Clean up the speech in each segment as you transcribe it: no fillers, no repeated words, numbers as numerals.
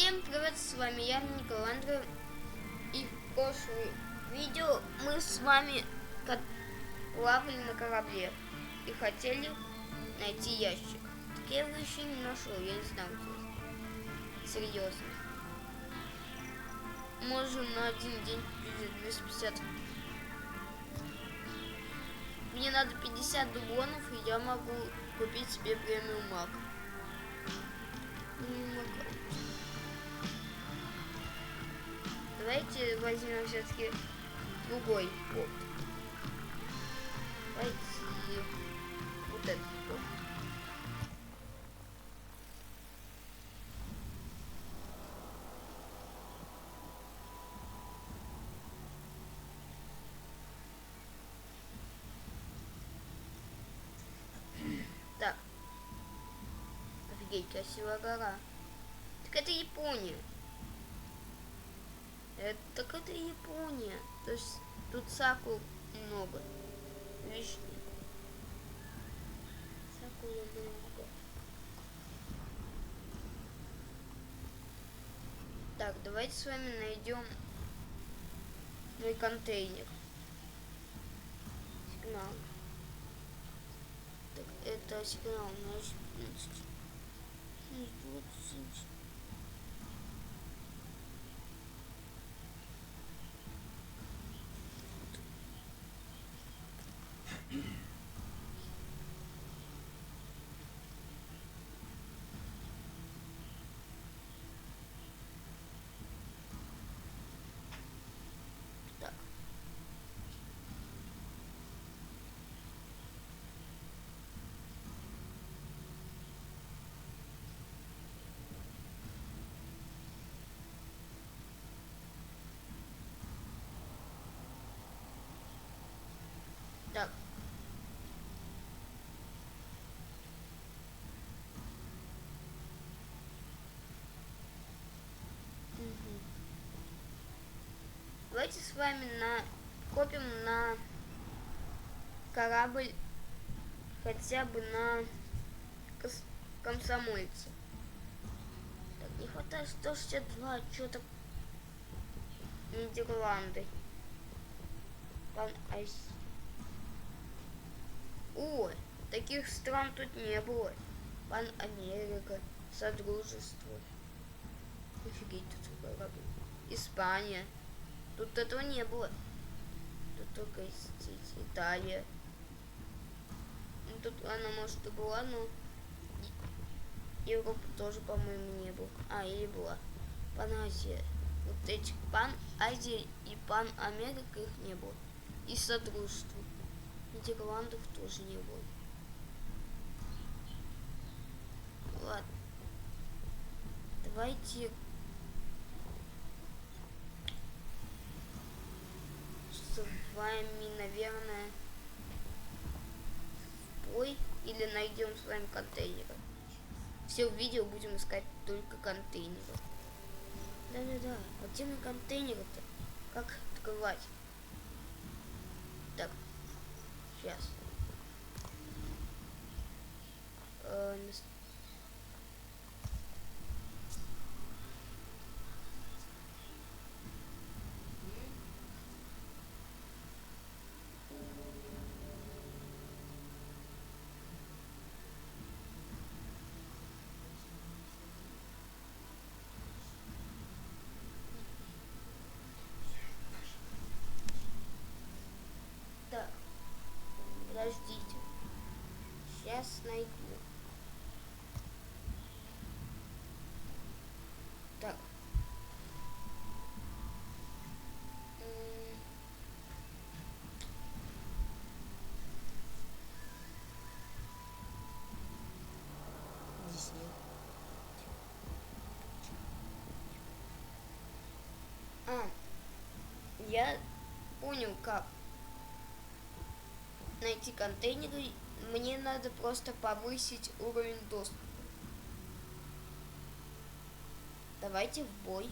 Всем привет, с вами я, Николандра. И в прошлом видео мы с вами плавали на корабле и хотели найти ящик. Так я его еще не нашел, я не знаю где. Серьезно. Может, на один день будет 250. Мне надо 50 дублонов, и я могу купить себе премиум маг. Давайте возьмем все-таки другой бот. Давайте вот этот бот. Так. Офигеть, красивая гора. Так это Япония. Так это Япония. То есть тут сакур много. Вишни. Сакура много. Так, давайте с вами найдем мой контейнер. Сигнал. Так, это сигнал на 15. Так. Так. Давайте с вами копим на корабль хотя бы на комсомольца. Так, не хватает 162, что-то Нидерланды. Ой, таких стран тут не было. Пан Америка, Содружество. Офигеть, тут корабль. Испания. Тут этого не было. Тут только Италия. Ну, тут она, может, и была, но Европа тоже, по-моему, не было. Или была. Пан-Азия. Вот этих Пан-Азия и Пан-Америка их не было. И Содружество. Нидерландов тоже не было. Ладно. Давайте с вами, наверное, бой или найдем с вами контейнеры. Все в видео будем искать только контейнеры. Да-да-да. А где мы контейнеры-то? Как открывать? Так. Сейчас. Так. Подождите. Сейчас найду. Так. Здесь нет. Я понял, как найти контейнеры. Мне надо просто повысить уровень доступа. Давайте в бой.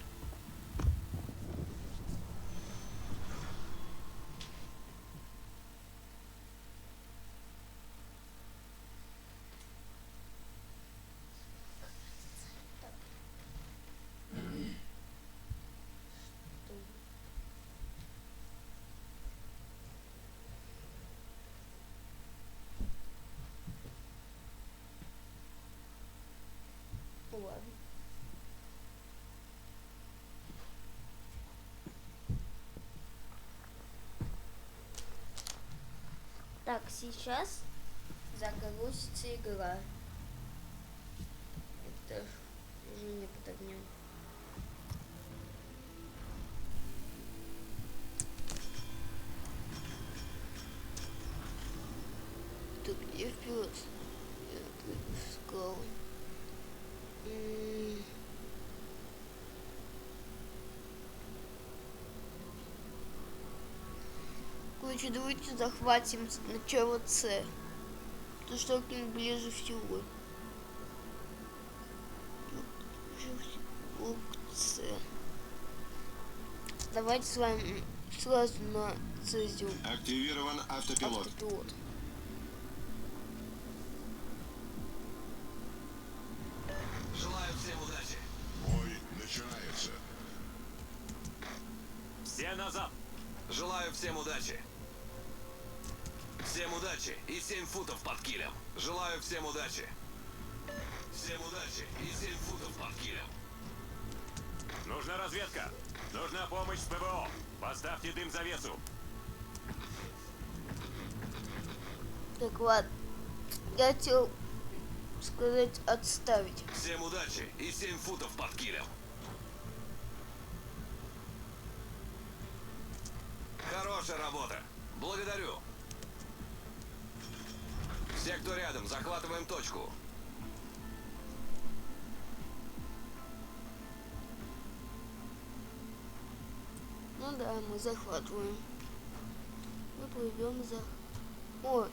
Так, сейчас загрузится игра. Это движение под огнем. Так, я вперед. Я прыгну в скалу. Короче, давайте захватим сначала С. Потому что к ним ближе всего. С. Давайте с вами сразу на Цезиум. Активирован автопилот. Желаю всем удачи. Бой начинается. Все назад. Желаю всем удачи. Всем удачи и 7 футов под килем. Желаю всем удачи. Всем удачи и 7 футов под килем. Нужна разведка. Нужна помощь с ПВО. Поставьте дым завесу. Так, ладно. Я хотел сказать отставить. Всем удачи и 7 футов под килем. Хорошая работа. Благодарю. Все, кто рядом, захватываем точку. Ну да, мы захватываем. Мы плывем за... О,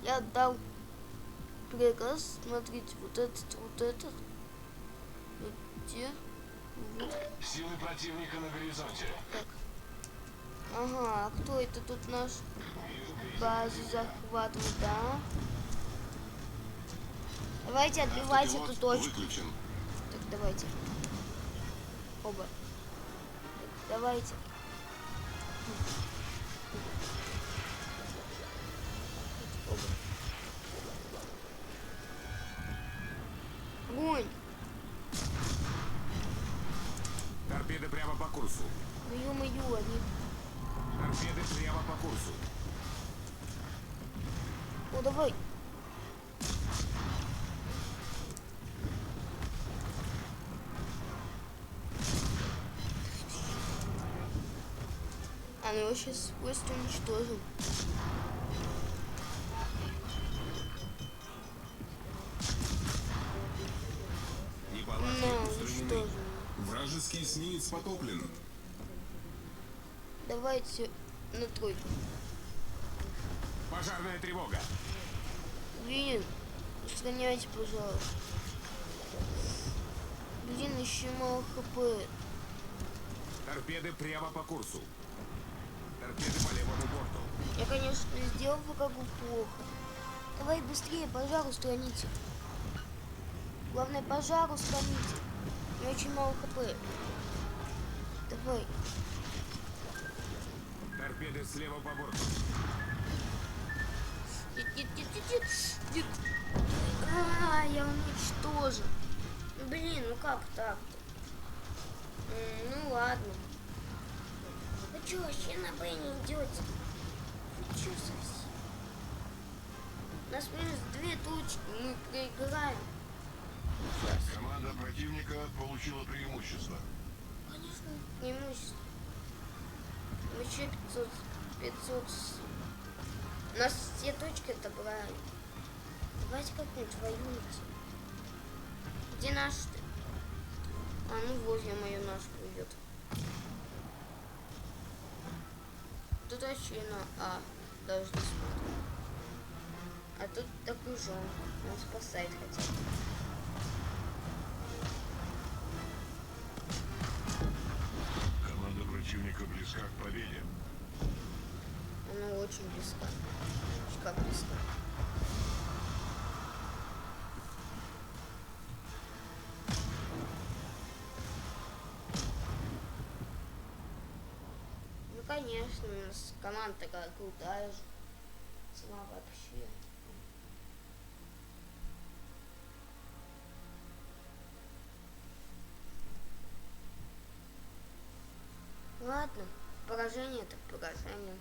я отдал приказ. Смотрите, вот этот. Где? Вот. Силы противника на горизонте. Так. Ага, а кто это тут наш? Базу захватывает, да? Давайте отбивать эту точку. Выключен. Так, давайте. Оба. Так, давайте. Оба. Огонь! Торпеды прямо по курсу. Ну ё-моё, они... Торпеды прямо по курсу. О, давай. А мы его сейчас просто уничтожим. Неполадки На, устранены. уничтожим. Вражеский эсминец потоплен. Давайте на тройку. Пожарная тревога. Блин, устраняйте, пожалуйста. Блин, еще мало хп. Торпеды прямо по курсу. Торпеды по левому борту. Я, конечно, сделал врагу плохо. Давай быстрее, пожар устраните. Главное, пожар устраните. У меня очень мало хп. Давай. Торпеды слева по борту. Нет. А, я уничтожен. Блин, ну как так-то? Ну ладно. Вы что, вообще на Б не идете? Вы что совсем? У нас минус 2 точки, мы проиграем. Сейчас. Команда противника получила преимущество. Конечно, преимущество. Мы еще 500. У нас все точки отобрали. Давайте как-нибудь воюйте. Где наш-то? А, ну вот я мою наш плывет. Тут вообще на А должны смотреть. А тут окружен. Он спасает хотя бы. Команда противника близка к победе. Она очень близка. Как близко. Ну конечно, у нас команда такая крутая же. Сама вообще. Ладно, поражение это поражение.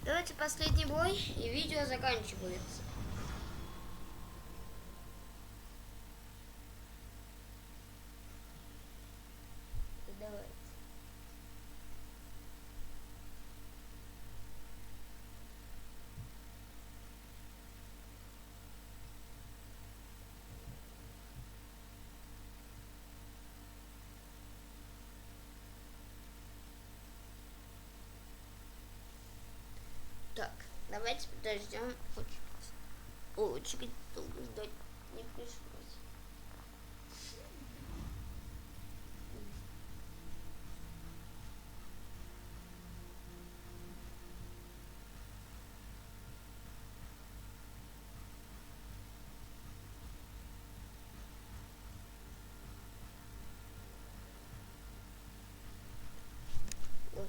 Давайте последний бой, и видео заканчивается. Давайте. Так, давайте подождем очередь долго ждать не пришлось. Ой.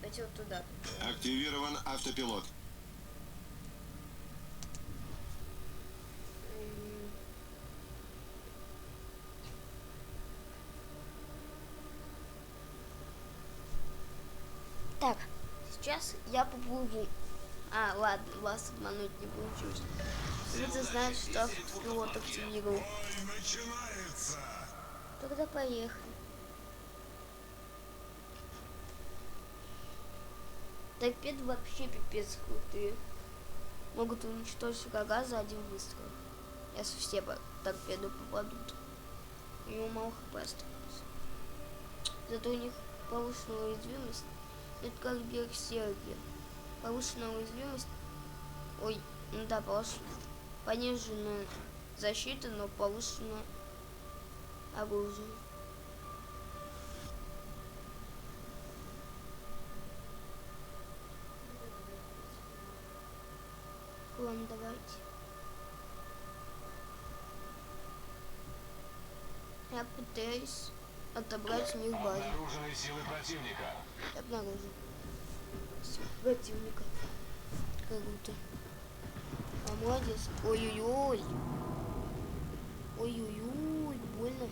Давайте вот туда. Активирован автопилот. Так, сейчас я поплыву. А, ладно, вас обмануть не получилось. Ты знаешь, что автопилот активировал. Бой начинается! Тогда поехали. Торпеды вообще пипец крутые. Могут уничтожить врага за один выстрел. Если все торпеды попадут. И у малых хп остается. Зато у них повышенная уязвимость. Это как берсерки. Повышенная уязвимость. Ой, ну да, пониженная защита, но повышенное оружие. Ладно, давайте. Я пытаюсь отобрать у них базу. Обнаружены силы противника. Я обнаружил силу противника. Круто. А молодец. Ой-ой-ой. Ой-ой-ой, больно.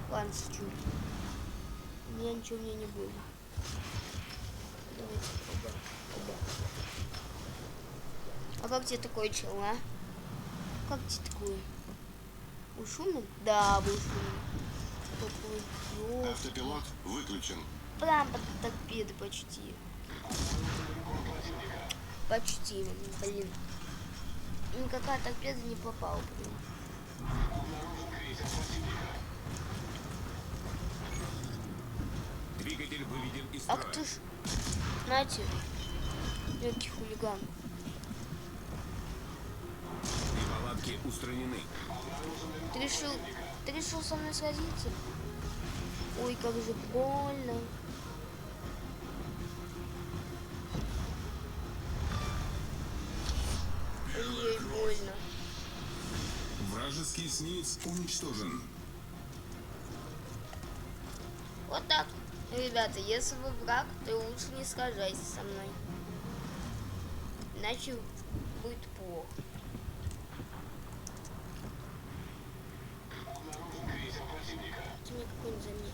Ладно, шучу. У меня ничего мне не больно. Давайте, оба. А как тебе такое, чел, а? Как тебе такое? Вы шумный? Да, вы шумный. Автопилот выключен. Прям под торпеды почти. Почти, блин. Никакая торпеда не попала, блин. Двигатель выведен из Ах ты ж, знаете, легкий хулиган. Неполадки устранены. Ты решил со мной сразиться? Ой, как же больно. Ой, больно. Вражеский эсминец уничтожен. Вот так. Ребята, если вы враг, то лучше не сражайся со мной. Иначе будет плохо. Ты мне какой-нибудь заметил.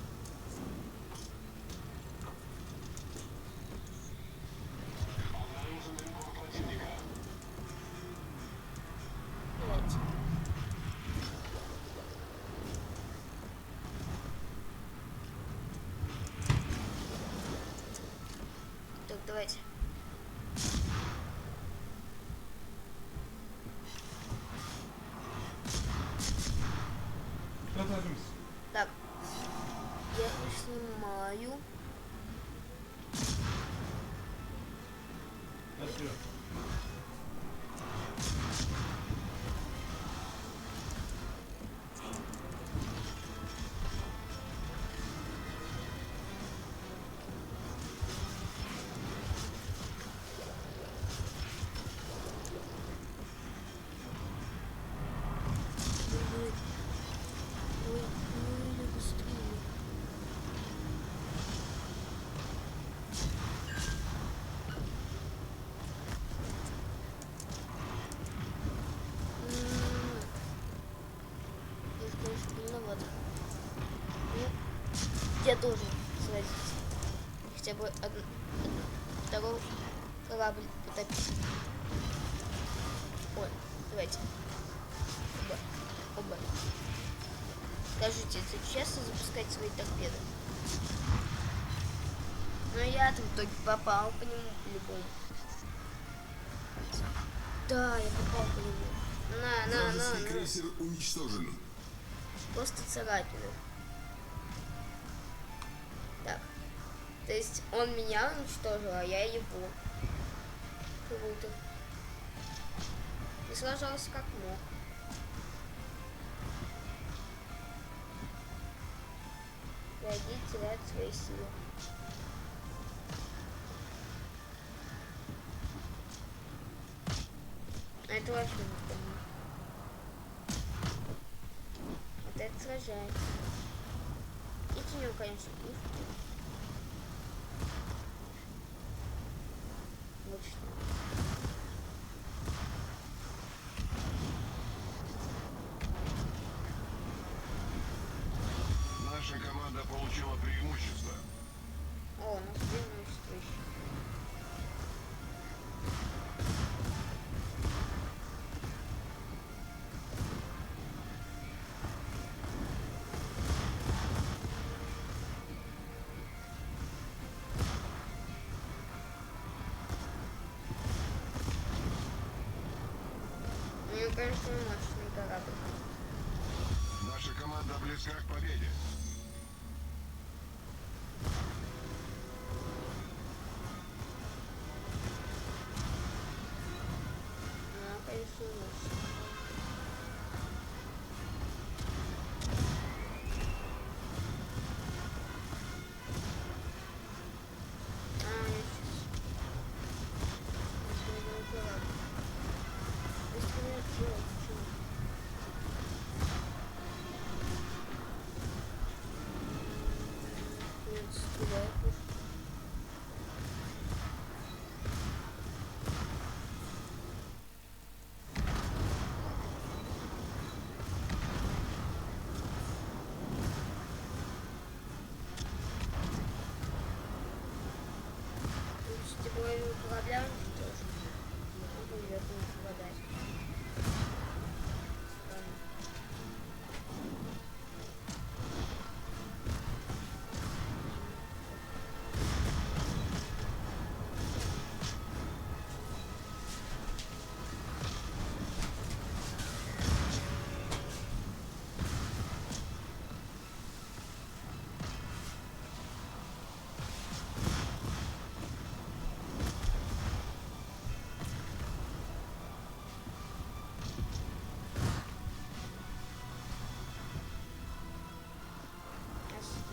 Давайте. Так, давайте. Так, я их снимаю. Ой, ой, быстрее. я должен сразить. Хотя бы второй корабль потопить. Ой, давайте. Оба. Скажите, это честно запускать свои торпеды? Но я там только попал по нему по-любому. Да, я попал по нему. Вражеский крейсер уничтожен. Просто царапина. Так. То есть он меня уничтожил, а я его. Круто. И сражался как мог. Враги теряют свои силы. А это вообще не помню. Вот это сражается. Эти у него, конечно, пушки. Мощно. Наша команда получила преимущество. О, у нас преимущество еще. У него, конечно, мощный корабль. Наша команда близка к победе. Ну, конечно, мощный. А, я сейчас. Быстрее корабль. Быстрее делать, почему? Нет, стреляет пушка. Сетевой корабля уничтожен. Ну, идет не попадать. Странно.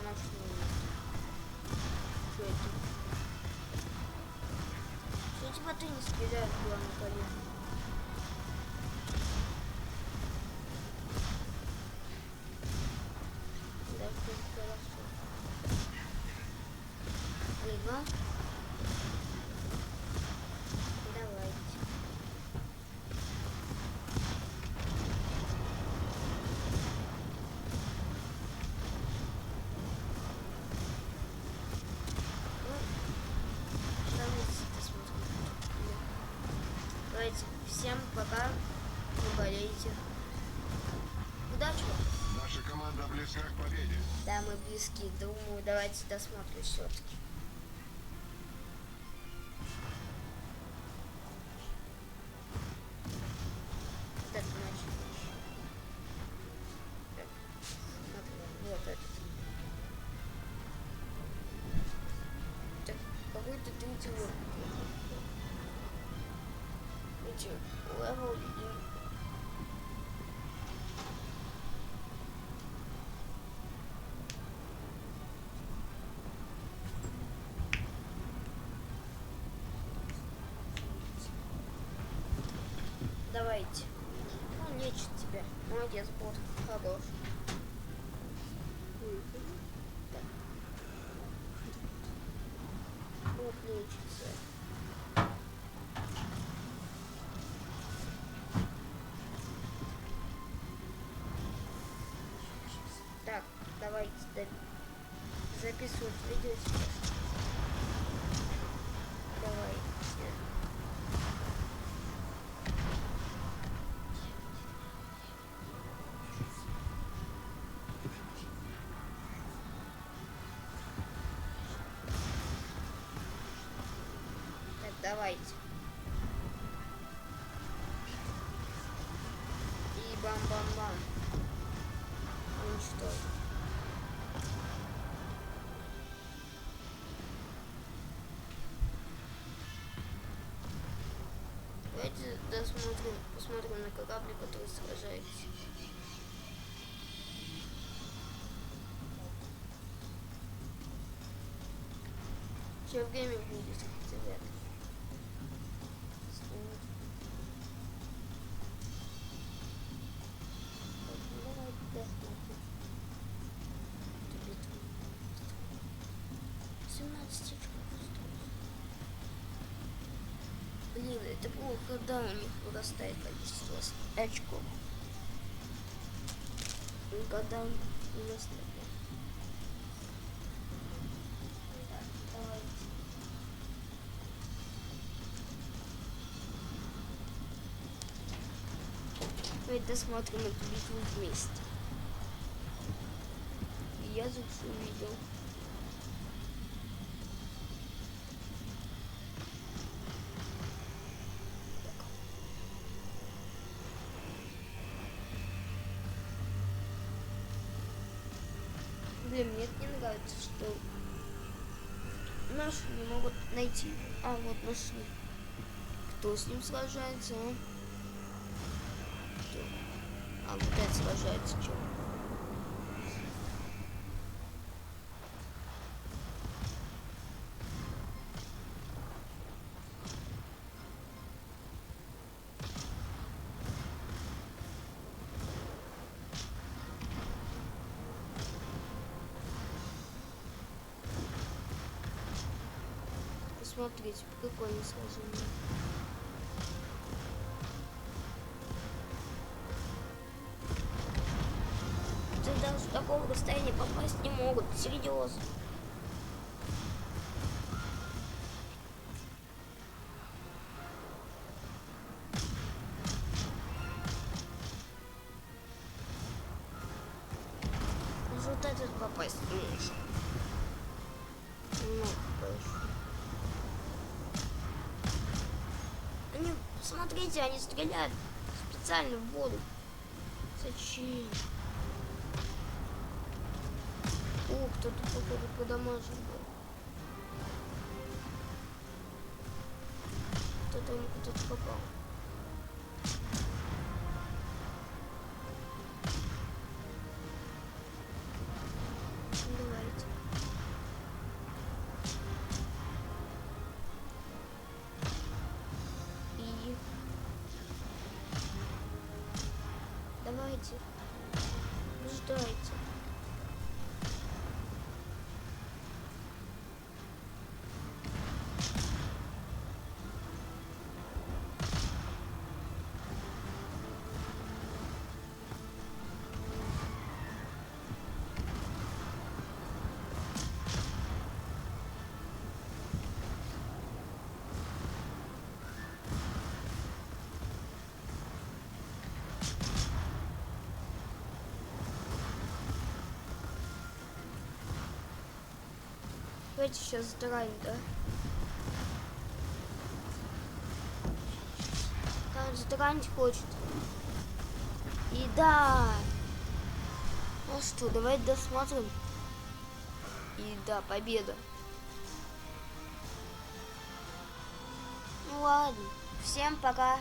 Наш что это? Что типа ты не стреляешь в главную колонну? Да, хорошо. Либо давайте. Давайте, всем пока, не болейте. Удачи вам. Наша команда близка к победе. Да, мы близки. Думаю, давайте досмотрим все-таки. Вот это начали. Так, смотрим, вот этот. Так, какой-то третий уровень. Эти левел и... Давайте. Ну, лечит тебя. Молодец, бот. Хорош. Так. Бот лечится. Так, давайте записывать видео сейчас. Давай. Так, давайте. И бам-бам-бам. Уничтожить. Давайте посмотрим на корабли, которые сражаются. Все время будет, ребят. Блин, это плохо, когда у них вырастает количество очков. И когда он вырастает. Так, давайте. Давайте досмотрим эту битву вместе. И я тут все увидел. Блин, мне это не нравится, что наши не могут найти. А вот нашли. Кто с ним сражается? Кто? А вот это сражается, чё? Смотрите, прикольное сражение. Ты даже с такого расстояния попасть не могут, серьезно. Вот этот попасть не может. Ну, хорошо. Они, смотрите, они стреляют специально в воду. Зачем? О, кто-то, походу, подамажен был. Кто-то ему куда-то попал. Давайте. И... Давайте. Ждайте. Давайте сейчас сдраем, да? Там сдранить хочет. И да. Ну что, давайте досмотрим. И да, победа. Ну ладно. Всем пока.